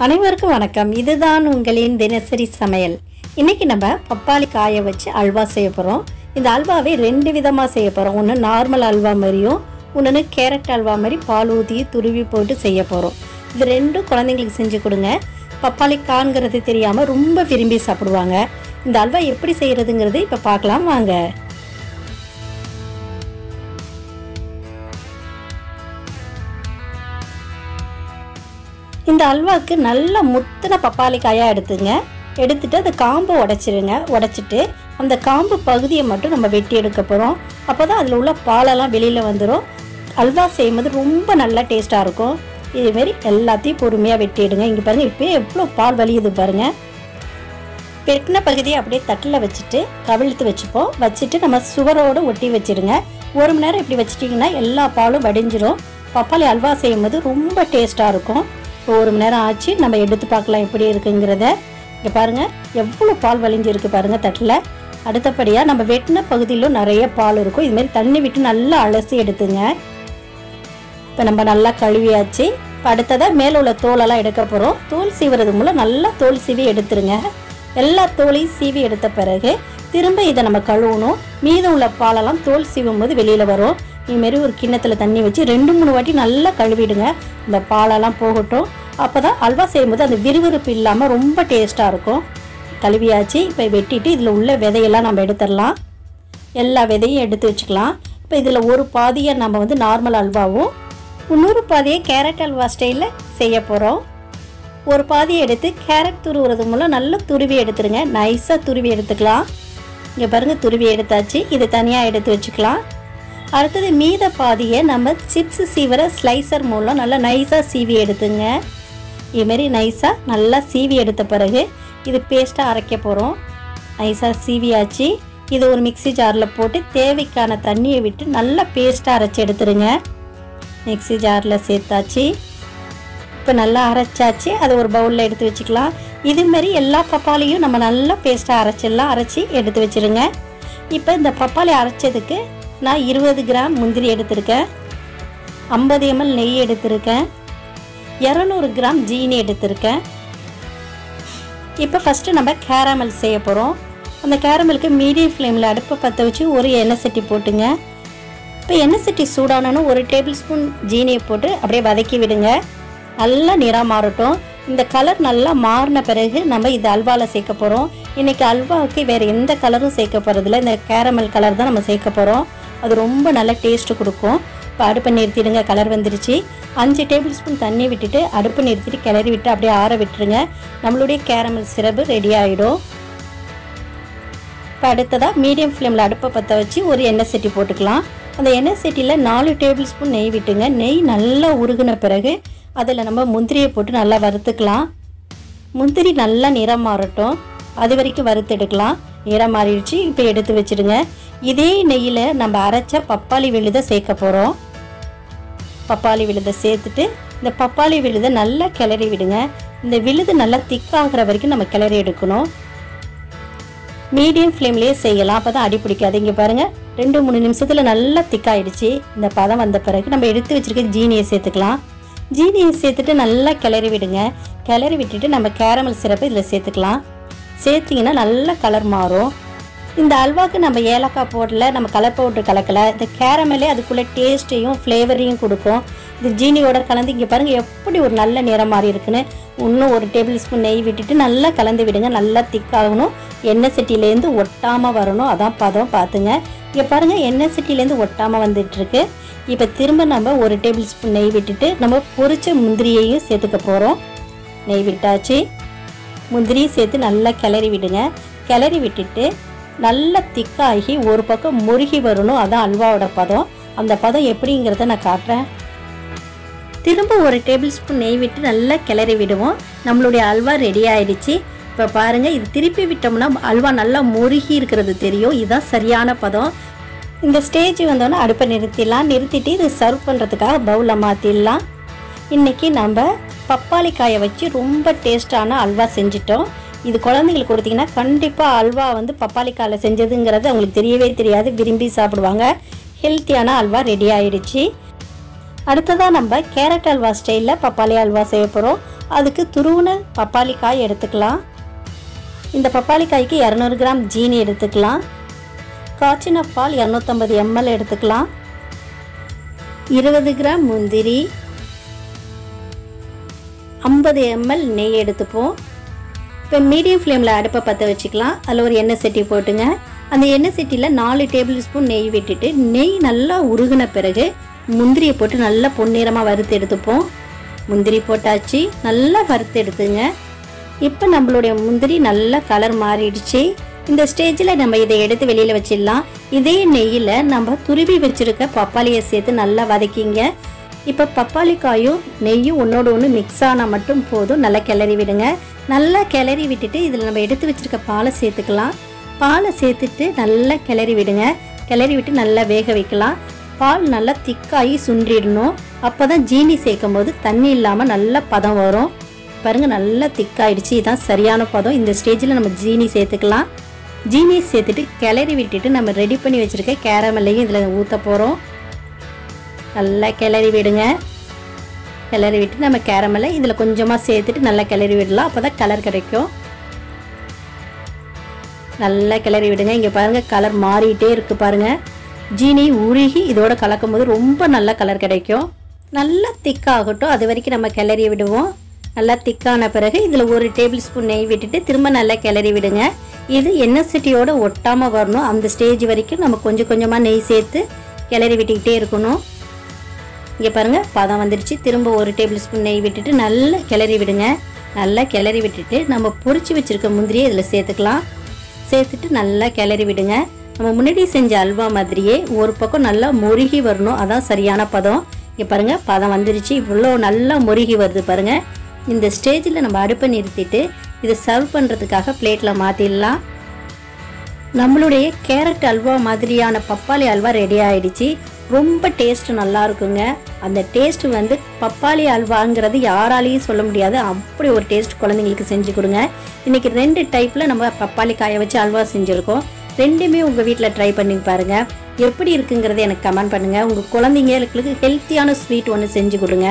அனைவருக்கும் வணக்கம். இதுதான் உங்களின் தினசரி சமையல். இன்னைக்கு நம்ம பப்பாளி காய வச்சு அல்வா செய்ய போகிறோம். இந்த அல்வாவை ரெண்டு விதமாக செய்ய போகிறோம். ஒன்று நார்மல் அல்வா மாதிரியும், ஒன்று கேரட் அல்வா மாதிரி பால் ஊற்றி துருவி போட்டு செய்ய போகிறோம். இது ரெண்டும் குழந்தைங்களுக்கு செஞ்சு கொடுங்க. பப்பாளி காய்ங்கிறது தெரியாமல் ரொம்ப விரும்பி சாப்பிடுவாங்க. இந்த அல்வா எப்படி செய்கிறதுங்கிறது இப்போ பார்க்கலாம் வாங்க. இந்த அல்வாவுக்கு நல்லா முத்தின பப்பாளி காயாக எடுத்துட்டு அந்த காம்பை உடைச்சிட்டு அந்த காம்பு பகுதியை மட்டும் நம்ம வெட்டி எடுக்க போகிறோம். அப்போ தான் அதில் உள்ள பாலெல்லாம் வெளியில் வந்துடும். அல்வா செய்யும்போது ரொம்ப நல்லா டேஸ்ட்டாக இருக்கும். இதுமாரி எல்லாத்தையும் பொறுமையாக வெட்டி எடுங்க. இங்கே பாருங்கள், இப்போ எவ்வளோ பால் வலியுது பாருங்கள். வெட்டின பகுதியை அப்படியே தட்டில் வச்சுட்டு கவிழ்த்து வச்சுட்டு நம்ம சுவரோடு ஒட்டி வச்சுருங்க. 1 மணி நேரம் இப்படி வச்சிட்டிங்கன்னா எல்லா பாலும் வடிஞ்சிரும். பப்பாளி அல்வா செய்யும்போது ரொம்ப டேஸ்ட்டாக இருக்கும். இப்போ 1 மணி நேரம் ஆச்சு. நம்ம எடுத்து பார்க்கலாம் எப்படி இருக்குங்கிறத. இங்கே பாருங்கள் எவ்வளோ பால் வலிஞ்சிருக்கு பாருங்கள் தட்டில். அடுத்தபடியாக நம்ம வெட்டின பகுதியிலும் நிறைய பால் இருக்கும். இதுமாரி தண்ணி விட்டு நல்லா அலசி எடுத்துங்க. இப்போ நம்ம நல்லா கழுவியாச்சு. இப்போ அடுத்ததாக மேலே உள்ள தோலெல்லாம் எடுக்க போகிறோம். தோல் சீவுறது மூலம் நல்லா தோல் சீவி எடுத்துருங்க. எல்லா தோலையும் சீவி எடுத்த பிறகு திரும்ப இதை நம்ம கழுவணும். மீதம் உள்ள பாலெல்லாம் தோல் சீவும் போது வெளியில் வரும். இதுமாரி ஒரு கிண்ணத்தில் தண்ணி வச்சு 2-3 வாட்டி நல்லா கழுவிடுங்க. இந்த பாலெல்லாம் போகட்டும். அப்போ தான் அல்வா செய்யும்போது அந்த விறுவிறுப்பு இல்லாமல் ரொம்ப டேஸ்ட்டாக இருக்கும். கழுவியாச்சு. இப்போ வெட்டிட்டு இதில் உள்ள விதையெல்லாம் நம்ம எடுத்துடலாம். எல்லா விதையும் எடுத்து வச்சுக்கலாம். இப்போ இதில் ஒரு பாதியை நம்ம நார்மல் அல்வாவும், இன்னொரு பாதியை கேரட் அல்வா ஸ்டைலில் செய்ய போகிறோம். ஒரு பாதியை எடுத்து கேரட் துருவுறது மூலம் நல்லா துருவி எடுத்துருங்க. நைஸாக துருவி எடுத்துக்கலாம். இங்கே பாருங்கள், துருவி எடுத்தாச்சு. இதை தனியாக எடுத்து வச்சுக்கலாம். அடுத்தது மீத பாதியை நம்ம சிப்ஸ் சீவிர ஸ்லைசர் மூலம் நல்லா நைஸாக சீவி எடுத்துங்க. இதுமாரி நைஸாக நல்லா சீவி எடுத்த பிறகு இது பேஸ்ட்டாக அரைக்க போகிறோம். நைஸாக சீவியாச்சு. இது ஒரு மிக்சி ஜாரில் போட்டு தேவைக்கான தண்ணியை விட்டு நல்லா பேஸ்ட்டாக அரைச்சி எடுத்துருங்க. மிக்சி ஜாரில் சேர்த்தாச்சு. இப்போ நல்லா அரைச்சாச்சு. அதை ஒரு பவுலில் எடுத்து வச்சுக்கலாம். இதுமாரி எல்லா பப்பாளியும் நம்ம நல்லா பேஸ்ட்டாக அரைச்சி எடுத்து வச்சுருங்க. இப்போ இந்த பப்பாளி அரைச்சதுக்கு நான் 20 கிராம் முந்திரி எடுத்திருக்கேன், 50 ml நெய் எடுத்திருக்கேன், 200 கிராம் ஜீனி எடுத்திருக்கேன். இப்போ ஃபஸ்ட்டு நம்ம கேரமல் செய்ய போகிறோம். அந்த கேரமலுக்கு மீடியம் ஃப்ளேமில் அடுப்பை பற்ற வச்சு ஒரு எண்ணெய் சட்டி போட்டுங்க. இப்போ எண்ணெய் சட்டி சூடானோன்னு 1 டேபிள் ஸ்பூன் ஜீனியை போட்டு அப்படியே வதக்கி விடுங்க. நல்லா நிறம் மாறட்டும். இந்த கலர் நல்லா மாறின பிறகு நம்ம இது அல்வாவில் சேர்க்க போகிறோம். இன்றைக்கி அல்வாவுக்கு வேறு எந்த கலரும் சேர்க்க போகிறதில்ல. இந்த கேரமல் கலர் தான் நம்ம சேர்க்க போகிறோம். அது ரொம்ப நல்ல டேஸ்ட்டு கொடுக்கும். இப்போ அடுப்பை நிறுத்திடுங்க. கலர் வந்துருச்சு. 5 டேபிள் ஸ்பூன் தண்ணி விட்டுட்டு அடுப்பை நிறுத்திட்டு கிளறி விட்டு அப்படியே ஆற விட்டுருங்க. நம்மளுடைய கேரமல் சிரப்பு ரெடி ஆகிடும். இப்போ அடுத்ததாக மீடியம் ஃப்ளேமில் அடுப்பை பற்ற வச்சு ஒரு எண்ணெய் சட்டி போட்டுக்கலாம். அந்த எண்ணெய் சட்டியில் 4 டேபிள் ஸ்பூன் நெய் விட்டுங்க. நெய் நல்லா உருகின பிறகு அதில் நம்ம முந்திரியை போட்டு நல்லா வறுத்துக்கலாம். முந்திரி நல்லா நிறம் மாறட்டும். அது வரைக்கும் வறுத்து எடுக்கலாம். நிறம் மாறிடுச்சு. இப்போ எடுத்து வச்சுடுங்க. இதே நெய்யில் நம்ம அரைச்ச பப்பாளி விழுதை சேர்க்க போகிறோம். பப்பாளி விழுதை சேர்த்துட்டு இந்த பப்பாளி விழுதை நல்லா கிளறி விடுங்க. இந்த விழுது நல்லா திக்காகிற வரைக்கும் நம்ம கிளறி எடுக்கணும். மீடியம் ஃப்ளேம்லேயே செய்யலாம். அப்போ தான் அடி பிடிக்காது. இங்கே பாருங்கள், 2-3 நிமிஷத்தில் நல்லா திக்காயிடுச்சு. இந்த பதம் வந்த பிறகு நம்ம எடுத்து வச்சுருக்க ஜீனியை சேர்த்துக்கலாம். ஜீனியை சேர்த்துட்டு நல்லா கிளறி விடுங்க. கிளறி விட்டுட்டு நம்ம கேரமல் சிரப்பை இதில் சேர்த்துக்கலாம். சேர்த்திங்கன்னா நல்லா கலர் மாறும். இந்த அல்வாவுக்கு நம்ம ஏலக்காய் போடல, நம்ம கலர் பவுடர் கலக்கலை. இந்த கேரமலே அதுக்குள்ளே டேஸ்ட்டையும் ஃப்ளேவரையும் கொடுக்கும். இது ஜீனியோட கலந்து இங்கே பாருங்கள் எப்படி ஒரு நல்ல நிறம் மாறி இருக்குன்னு. இன்னும் 1 டேபிள் ஸ்பூன் நெய் விட்டுட்டு நல்லா கலந்து விடுங்க. நல்லா திக்காகணும். எண்ணெய் சட்டியிலேருந்து ஒட்டாமல் வரணும். அதான் பதம் பார்த்துங்க. இங்கே பாருங்கள், எண்ணெய் சட்டியிலேருந்து ஒட்டாமல் வந்துட்டுருக்கு. இப்போ திரும்ப நம்ம 1 டேபிள் ஸ்பூன் நெய் விட்டுட்டு நம்ம பொரிச்ச முந்திரியையும் சேர்த்துக்க போகிறோம். நெய் விட்டாச்சு. முந்திரியை சேர்த்து நல்லா கிளறி விடுங்க. கிளறி விட்டுட்டு நல்லா திக்காகி ஒரு பக்கம் முருகி வரணும். அதான் அல்வாவோட பதம். அந்த பதம் எப்படிங்கிறத நான் காட்டுறேன். திரும்ப 1 டேபிள் ஸ்பூன் நெய் விட்டு நல்லா கிளறி விடுவோம். நம்மளுடைய அல்வா ரெடி ஆகிடுச்சு. இப்போ பாருங்கள், இது திருப்பி விட்டோம்னா அல்வா நல்லா முருகி இருக்கிறது தெரியும். இதுதான் சரியான பதம். இந்த ஸ்டேஜ் வந்தோன்னே அடுப்பை நிறுத்திட்டு இது சர்வ் பண்ணுறதுக்காக பவுலில் மாற்றிடலாம். இன்றைக்கி நம்ம பப்பாளி காயை வச்சு ரொம்ப டேஸ்ட்டான அல்வா செஞ்சிட்டோம். இது குழந்தைங்களுக்கு கொடுத்தீங்கன்னா கண்டிப்பாக அல்வா பப்பாளி காயில் செஞ்சதுங்கிறது அவங்களுக்கு தெரியவே தெரியாது. விரும்பி சாப்பிடுவாங்க. ஹெல்த்தியான அல்வா ரெடி ஆகிடுச்சு. அடுத்ததாக நம்ம கேரட் அல்வா ஸ்டைலில் பப்பாளி அல்வா செய்ய போகிறோம். அதுக்கு துருவின பப்பாளி காய் எடுத்துக்கலாம். இந்த பப்பாளி காய்க்கு 200 கிராம் ஜீனி எடுத்துக்கலாம். காய்ச்சின பால் 250 ml எடுத்துக்கலாம். 20 கிராம் முந்திரி, 50 ml நெய் எடுத்துப்போம். இப்போ மீடியம் ஃப்ளேமில் அடுப்பை பற்ற வச்சுக்கலாம். அதில் ஒரு எண்ணெய் சட்டி போட்டுங்க. அந்த எண்ணெய் சட்டியில் 4 டேபிள் ஸ்பூன் நெய் விட்டுட்டு நெய் நல்லா உருகின பிறகு முந்திரியை போட்டு நல்லா பொன்னிறமாக வறுத்து எடுத்துப்போம். முந்திரி போட்டாச்சு, நல்லா வறுத்து எடுத்துங்க. இப்போ நம்மளுடைய முந்திரி நல்லா கலர் மாறிடுச்சு. இந்த ஸ்டேஜில் நம்ம இதை எடுத்து வெளியில் வச்சிடலாம். இதே நெய்யில் நம்ம துருவி வச்சுருக்க பப்பாளியை சேர்த்து நல்லா வதக்கிங்க. இப்போ பப்பாளி காயும் நெய்யும் ஒன்றோடு ஒன்று மிக்ஸ் ஆனால் மட்டும் போதும். நல்லா கிளறி விடுங்க. நல்லா கிளறி விட்டுட்டு இதில் நம்ம எடுத்து வச்சுருக்க பாலை சேர்த்துக்கலாம். பாலை சேர்த்துட்டு நல்லா கிளறி விடுங்க. கிளறி விட்டு நல்லா வேக வைக்கலாம். பால் நல்லா திக்காகி சுண்டிடணும். அப்போ தான் ஜீனி சேர்க்கும் போது தண்ணி இல்லாமல் நல்ல பதம் வரும். பாருங்கள், நல்லா திக்காயிடுச்சு. இதுதான் சரியான பதம். இந்த ஸ்டேஜில் நம்ம ஜீனி சேர்த்துக்கலாம். ஜீனி சேர்த்துட்டு கிளறி விட்டுட்டு நம்ம ரெடி பண்ணி வச்சுருக்க கேரமல்லையும் இதில் ஊற்ற போகிறோம். நல்லா கிளறி விடுங்க. கிளறி விட்டு நம்ம கேரமலை இதில் கொஞ்சமாக சேர்த்துட்டு நல்லா கிளறி விடலாம். அப்போ தான் கலர் கிடைக்கும். நல்லா கிளறி விடுங்க. இங்கே பாருங்கள், கலர் மாறிட்டே இருக்குது பாருங்கள். ஜீனி உருகி இதோட கலக்கும் போது ரொம்ப நல்ல கலர் கிடைக்கும். நல்லா திக்காகட்டும், அது வரைக்கும் நம்ம கிளறி விடுவோம். நல்லா திக்கான பிறகு இதில் 1 டேபிள் ஸ்பூன் நெய் விட்டுட்டு திரும்ப நல்லா கிளறி விடுங்க. இது எண்ணெய் சட்டியோட ஒட்டாமல் வரணும். அந்த ஸ்டேஜ் வரைக்கும் நம்ம கொஞ்சம் கொஞ்சமாக நெய் சேர்த்து கிளறி விட்டுக்கிட்டே இருக்கணும். இங்கே பாருங்கள், பதம் வந்துடுச்சு. திரும்ப 1 டேபிள் ஸ்பூன் நெய் விட்டுட்டு நல்லா கிளறி விடுங்க. நல்லா கிளறி விட்டுட்டு நம்ம பொரிச்சு வச்சுருக்க முந்திரியை இதில் சேர்த்துக்கலாம். சேர்த்துட்டு நல்லா கிளறி விடுங்க. நம்ம முன்னாடி செஞ்ச அல்வா மாதிரியே ஒரு பக்கம் நல்லா முருகி வரணும். அதான் சரியான பதம். இங்கே பாருங்கள், பதம் வந்துடுச்சு. இவ்வளோ நல்லா முருகி வருது பாருங்கள். இந்த ஸ்டேஜில் நம்ம அடுப்பை நிறுத்திட்டு இதை சர்வ் பண்ணுறதுக்காக பிளேட்டில் மாற்றிடலாம். நம்மளுடைய கேரட் அல்வா மாதிரியான பப்பாளி அல்வா ரெடி ஆகிடுச்சு. ரொம்ப டேஸ்ட்டு நல்லா இருக்குங்க. அந்த டேஸ்ட்டு வந்து பப்பாளி அல்வாங்கிறது யாராலையும் சொல்ல முடியாது. அப்படி ஒரு டேஸ்ட் குழந்தைங்களுக்கு செஞ்சு கொடுங்க. இன்றைக்கி 2 டைப்பில் நம்ம பப்பாளி காயை வச்சு அல்வா செஞ்சுருக்கோம். ரெண்டுமே உங்கள் வீட்டில் ட்ரை பண்ணி பாருங்கள். எப்படி இருக்குங்கிறத எனக்கு கமெண்ட் பண்ணுங்கள். உங்கள் குழந்தைங்களுக்கு ஹெல்த்தியான ஸ்வீட் ஒன்று செஞ்சு கொடுங்க.